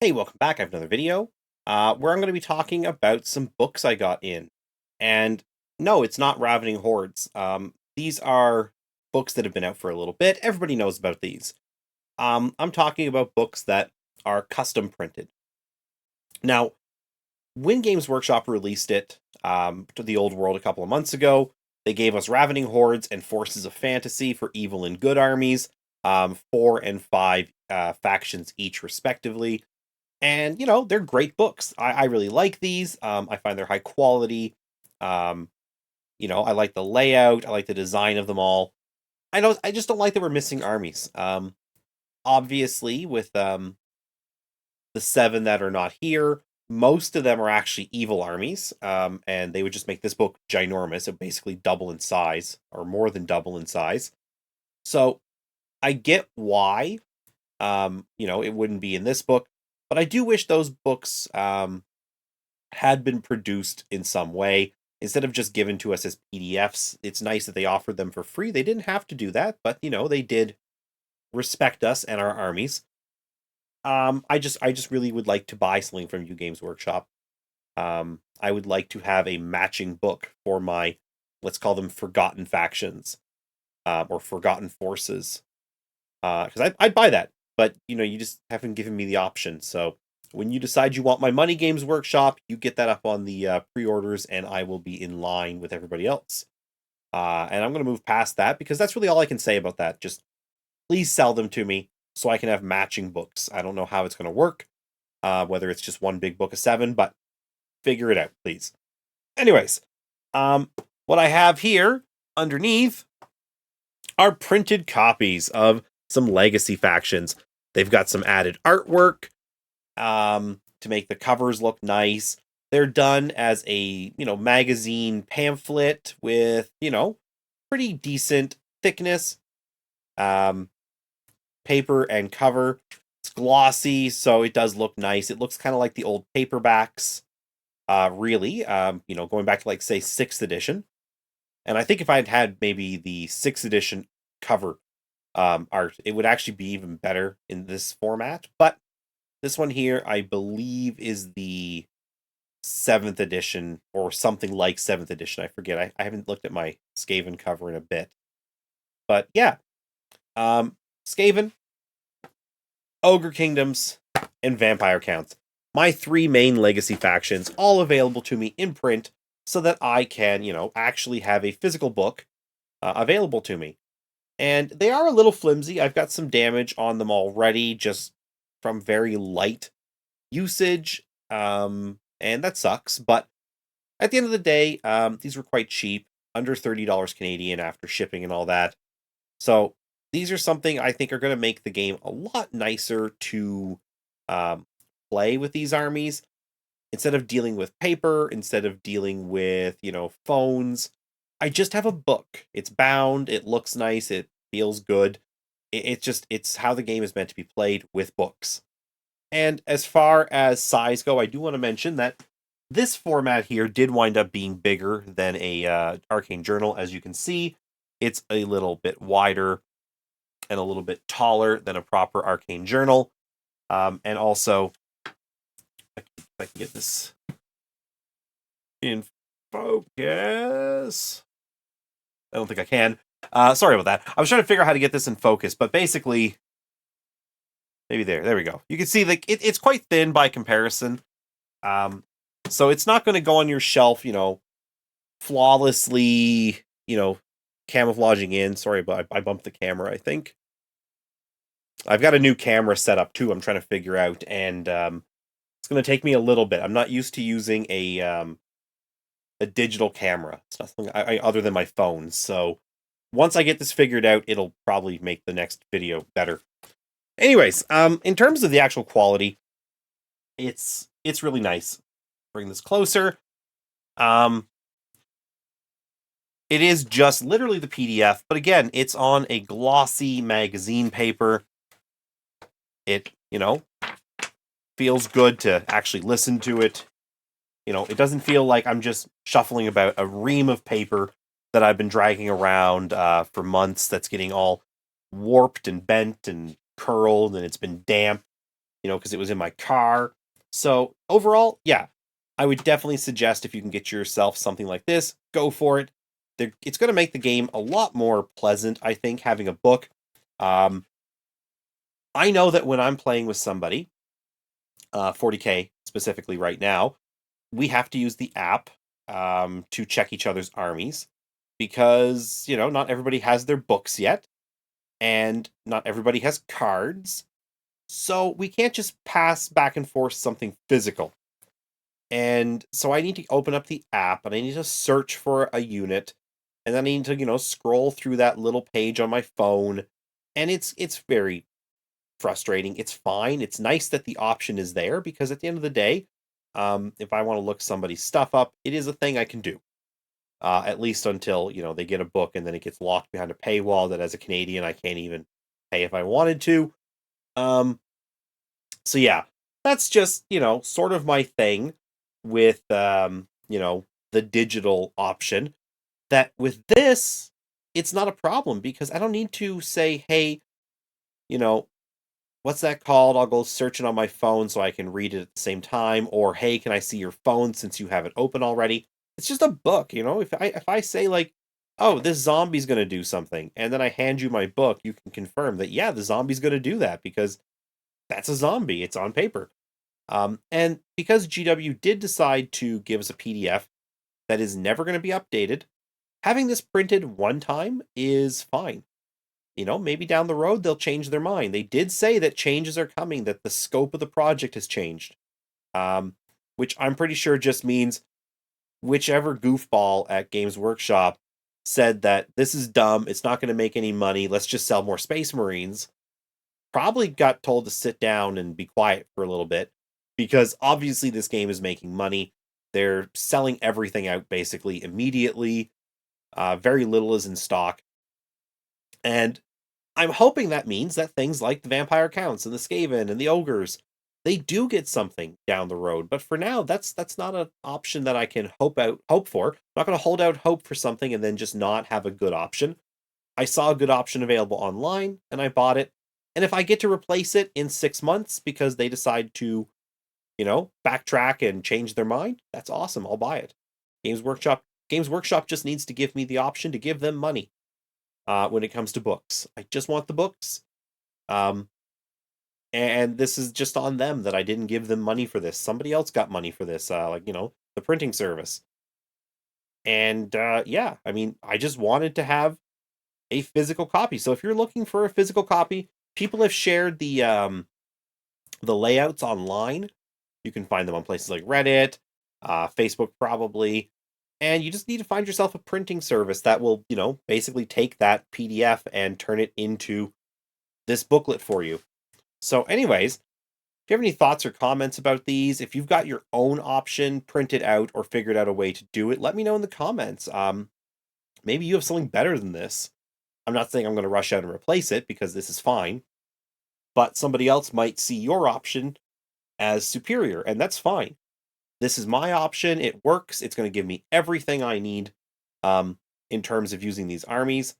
Hey, welcome back. I have another video where I'm going to be talking about some books I got in. And no, it's not Ravening Hordes. These are books that have been out for a little bit. Everybody knows about these. I'm talking about books that are custom printed. Now, when Games Workshop released it to the old world a couple of months ago, they gave us Ravening Hordes and Forces of Fantasy for evil and good armies, 4 and 5 factions each, respectively. And, they're great books. I really like these. I find they're high quality. Um, I like the layout. I like the design of them all. I just don't like that we're missing armies. Obviously, with the 7 that are not here, most of them are actually evil armies. And they would just make this book ginormous. So basically double in size, or more than double in size. So I get why, it wouldn't be in this book. But I do wish those books had been produced in some way instead of just given to us as PDFs. It's nice that they offered them for free. They didn't have to do that, but they did respect us and our armies. I just really would like to buy something from you Games Workshop. I would like to have a matching book for my, let's call them forgotten factions, or forgotten forces. Because I'd buy that, but you just haven't given me the option. So when you decide you want my money, Games Workshop, you get that up on the pre-orders, and I will be in line with everybody else. And I'm going to move past that because that's really all I can say about that. Just please sell them to me so I can have matching books. I don't know how it's going to work, whether it's just one big book of 7, but figure it out, please. Anyways, what I have here underneath are printed copies of some legacy factions. They've got some added artwork to make the covers look nice. They're done as a, magazine pamphlet with, pretty decent thickness, paper and cover. It's glossy, so it does look nice. It looks kind of like the old paperbacks, really, going back to, like, say, 6th edition. And I think if I'd had maybe the 6th edition cover art, it would actually be even better in this format. But this one here, I believe, is the 7th edition or something like 7th edition. I forget. I haven't looked at my Skaven cover in a bit. But yeah, Skaven, Ogre Kingdoms, and Vampire Counts. My 3 main legacy factions, all available to me in print so that I can, actually have a physical book available to me. And they are a little flimsy. I've got some damage on them already, just from very light usage. And that sucks. But at the end of the day, these were quite cheap, under $30 Canadian after shipping and all that. So these are something I think are going to make the game a lot nicer to play with these armies. Instead of dealing with paper, instead of dealing with, phones, I just have a book. It's bound, it looks nice, it feels good. It's how the game is meant to be played, with books. And as far as size go, I do want to mention that this format here did wind up being bigger than a Arcane Journal. As you can see, it's a little bit wider and a little bit taller than a proper Arcane Journal. And also, if I can get this in focus. I don't think I can. Sorry about that. I was trying to figure out how to get this in focus, but basically, maybe there we go. You can see that it's quite thin by comparison. So it's not going to go on your shelf, flawlessly, camouflaging in. Sorry, but I bumped the camera, I think. I've got a new camera set up too. I'm trying to figure out, and it's going to take me a little bit. I'm not used to using a digital camera. It's nothing other than my phone. So once I get this figured out, it'll probably make the next video better. Anyways, in terms of the actual quality, it's really nice. Bring this closer. It is just literally the PDF, but again, it's on a glossy magazine paper. It, feels good to actually listen to it. It doesn't feel like I'm just shuffling about a ream of paper that I've been dragging around for months that's getting all warped and bent and curled, and it's been damp. because it was in my car. So overall, yeah, I would definitely suggest if you can get yourself something like this, go for it. It's going to make the game a lot more pleasant, I think, having a book. Um, I know that when I'm playing with somebody, 40K specifically right now, we have to use the app to check each other's armies because, not everybody has their books yet and not everybody has cards. So we can't just pass back and forth something physical. And so I need to open up the app and I need to search for a unit. And then I need to, scroll through that little page on my phone. And it's very frustrating. It's fine. It's nice that the option is there because at the end of the day, if I want to look somebody's stuff up, it is a thing I can do. At least until, they get a book and then it gets locked behind a paywall that as a Canadian, I can't even pay if I wanted to. Um, so yeah, that's just, sort of my thing with, the digital option. That with this, it's not a problem because I don't need to say, hey, you know, what's that called? I'll go search it on my phone so I can read it at the same time. Or, hey, can I see your phone since you have it open already? It's just a book, If I say like, oh, this zombie's gonna do something, and then I hand you my book, you can confirm that yeah, the zombie's gonna do that because that's a zombie. It's on paper. And because GW did decide to give us a PDF that is never going to be updated, having this printed one time is fine. Maybe down the road they'll change their mind. They did say that changes are coming, that the scope of the project has changed, um, which I'm pretty sure just means whichever goofball at Games Workshop said that this is dumb, it's not going to make any money, let's just sell more Space Marines, probably got told to sit down and be quiet for a little bit because obviously this game is making money. They're selling everything out basically immediately. Very little is in stock. And I'm hoping that means that things like the Vampire Counts and the Skaven and the Ogres, they do get something down the road. But for now, that's not an option that I can hope for. I'm not going to hold out hope for something and then just not have a good option. I saw a good option available online and I bought it. And if I get to replace it in 6 months because they decide to, backtrack and change their mind, that's awesome. I'll buy it. Games Workshop just needs to give me the option to give them money when it comes to books. I just want the books. Um, and this is just on them that I didn't give them money for this. Somebody else got money for this, the printing service. And yeah, I mean, I just wanted to have a physical copy. So if you're looking for a physical copy, people have shared the layouts online. You can find them on places like Reddit, Facebook probably, and you just need to find yourself a printing service that will, basically take that PDF and turn it into this booklet for you. So anyways, if you have any thoughts or comments about these, if you've got your own option printed out or figured out a way to do it, let me know in the comments. Maybe you have something better than this. I'm not saying I'm going to rush out and replace it because this is fine, but somebody else might see your option as superior, and that's fine. This is my option. It works. It's going to give me everything I need in terms of using these armies,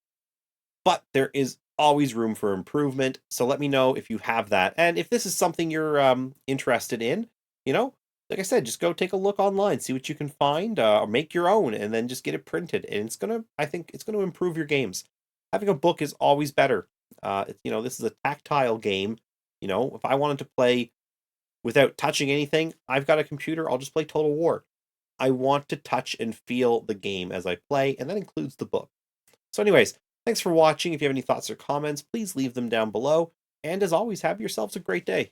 but there is always room for improvement. So let me know if you have that. And if this is something you're interested in, like I said, just go take a look online, see what you can find, or make your own, and then just get it printed. And I think it's going to improve your games. Having a book is always better. This is a tactile game. If I wanted to play without touching anything, I've got a computer, I'll just play Total War. I want to touch and feel the game as I play, and that includes the book. So anyways, thanks for watching. If you have any thoughts or comments, please leave them down below. And as always, have yourselves a great day.